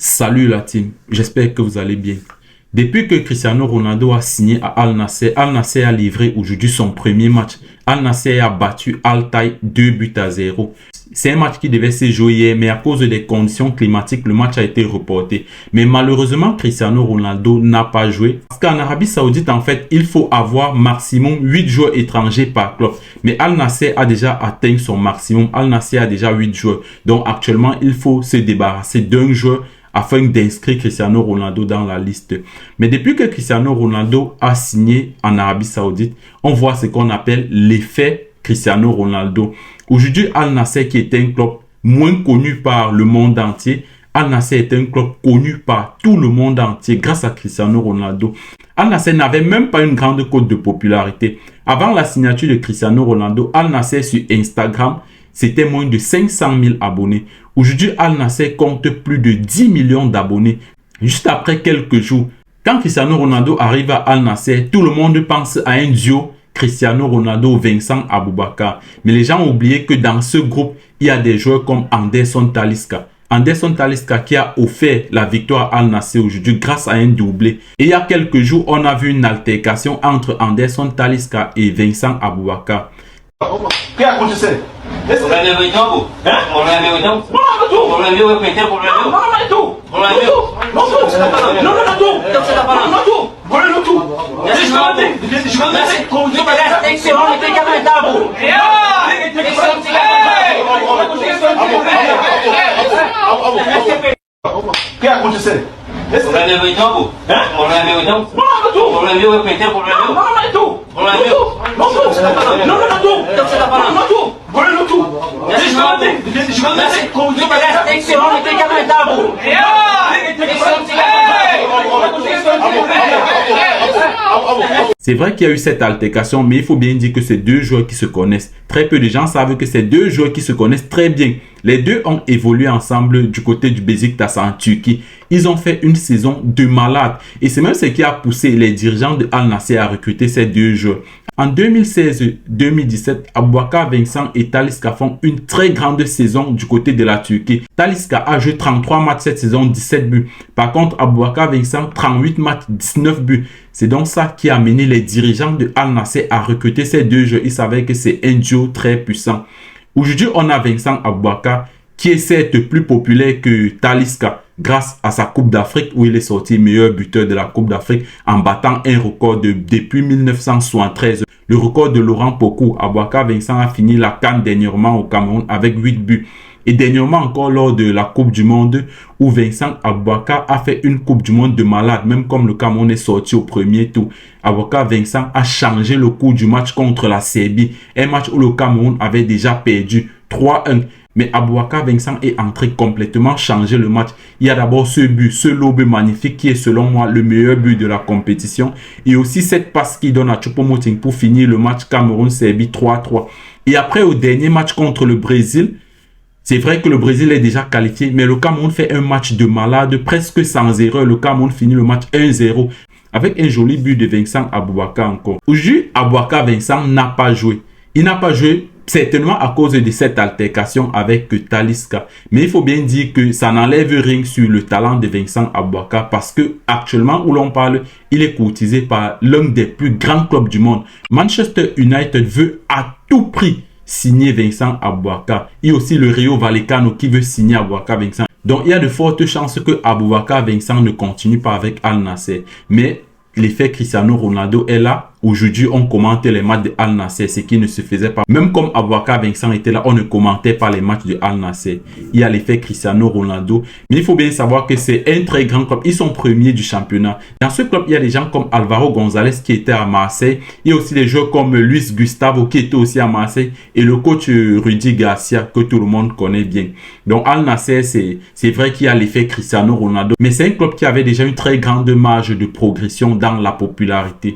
Salut la team, j'espère que vous allez bien. Depuis que Cristiano Ronaldo a signé à Al Nassr a livré aujourd'hui son premier match. Al Nassr a battu Altay 2-0. C'est un match qui devait se jouer hier, mais à cause des conditions climatiques, le match a été reporté. Mais malheureusement, Cristiano Ronaldo n'a pas joué. Parce qu'en Arabie Saoudite, en fait, il faut avoir maximum 8 joueurs étrangers par club. Mais Al Nassr a déjà atteint son maximum. Al Nassr a déjà 8 joueurs. Donc actuellement, il faut se débarrasser d'un joueur afin d'inscrire Cristiano Ronaldo dans la liste. Mais depuis que Cristiano Ronaldo a signé en Arabie Saoudite, on voit ce qu'on appelle l'effet Cristiano Ronaldo. Aujourd'hui, Al Nassr, qui est un club moins connu par le monde entier, Al Nassr est un club connu par tout le monde entier grâce à Cristiano Ronaldo. Al Nassr n'avait même pas une grande cote de popularité. Avant la signature de Cristiano Ronaldo, Al Nassr sur Instagram, c'était moins de 500 000 abonnés. Aujourd'hui, Al Nassr compte plus de 10 millions d'abonnés. Juste après quelques jours, quand Cristiano Ronaldo arrive à Al Nassr, tout le monde pense à un duo Cristiano Ronaldo-Vincent Aboubakar. Mais les gens ont oublié que dans ce groupe, il y a des joueurs comme Anderson Talisca. Anderson Talisca qui a offert la victoire à Al Nassr aujourd'hui grâce à un doublé. Et il y a quelques jours, on a vu une altercation entre Anderson Talisca et Vincent Aboubakar. ¿Qué aconteceu? Problema meu então, pô? Hã? Problema meu então? Não, tu! Problema meu, eu pentei, problema meu? Não, é tu! Problema meu? Não, tu! Você tá falando? Não, tu! Então você tá falando? Não, tu! Problema é tu! Desculpa, como tu parece? Tem que ser homem, tem que aguentar, pô! Tem que ser homem, tem que aguentar! O que aconteceu? Problema meu então, pô? Hã? Problema meu então? Não, tu! Problema meu, eu pentei, problema meu? Não, é tu! Problema meu? Não, tu! Você tá falando? Não, tu! Então você tá falando? Não, tu! Problema é tu! Desculpa, como tu parece? Tem que ser homem, tem que aguentar, pô! Tem que ser homem, tem que aguentar! C'est vrai qu'il y a eu cette altercation, mais il faut bien dire que c'est deux joueurs qui se connaissent. Très peu de gens savent que c'est deux joueurs qui se connaissent très bien. Les deux ont évolué ensemble du côté du Beşiktaş en Turquie. Ils ont fait une saison de malade. Et c'est même ce qui a poussé les dirigeants de Al Nassr à recruter ces deux joueurs. En 2016-2017, Aboubakar Vincent et Talisca font une très grande saison du côté de la Turquie. Talisca a joué 33 matchs cette saison, 17 buts. Par contre, Aboubakar Vincent, 38 matchs, 19 buts. C'est donc ça qui a amené les dirigeants de Al Nassr à recruter ces deux joueurs. Ils savaient que c'est un duo très puissant. Aujourd'hui, on a Vincent Aboubakar qui est certes plus populaire que Talisca grâce à sa Coupe d'Afrique où il est sorti meilleur buteur de la Coupe d'Afrique en battant un record depuis 1973. Le record de Laurent Pokou. Aboubakar Vincent a fini la CAN dernièrement au Cameroun avec 8 buts. Et dernièrement encore lors de la Coupe du Monde où Vincent Aboubakar a fait une Coupe du Monde de malade. Même comme le Cameroun est sorti au premier tour, Aboubakar Vincent a changé le cours du match contre la Serbie. Un match où le Cameroun avait déjà perdu 3-1. Mais Aboubakar Vincent est entré complètement changer le match. Il y a d'abord ce but, ce lobe magnifique qui est selon moi le meilleur but de la compétition. Et aussi cette passe qu'il donne à Choupo-Moting pour finir le match Cameroun-Serbie 3-3. Et après au dernier match contre le Brésil, c'est vrai que le Brésil est déjà qualifié, mais le Cameroun fait un match de malade, presque sans erreur. Le Cameroun finit le match 1-0 avec un joli but de Vincent Aboubakar encore. Aujourd'hui, Aboubakar Vincent n'a pas joué. Il n'a pas joué certainement à cause de cette altercation avec Talisca. Mais il faut bien dire que ça n'enlève rien sur le talent de Vincent Aboubakar parce que actuellement où l'on parle, il est courtisé par l'un des plus grands clubs du monde. Manchester United veut à tout prix signer Vincent Aboubakar. Il y a aussi le Rayo Vallecano qui veut signer Aboubakar Vincent. Donc il y a de fortes chances que Aboubakar Vincent ne continue pas avec Al Nassr. Mais l'effet Cristiano Ronaldo est là. Aujourd'hui, on commente les matchs de Al Nassr, ce qui ne se faisait pas. Même comme Aboubakar Vincent était là, on ne commentait pas les matchs de Al Nassr. Il y a l'effet Cristiano Ronaldo. Mais il faut bien savoir que c'est un très grand club. Ils sont premiers du championnat. Dans ce club, il y a des gens comme Alvaro González qui était à Marseille. Il y a aussi des joueurs comme Luis Gustavo qui était aussi à Marseille. Et le coach Rudy Garcia que tout le monde connaît bien. Donc Al Nassr, c'est vrai qu'il y a l'effet Cristiano Ronaldo. Mais c'est un club qui avait déjà une très grande marge de progression dans la popularité.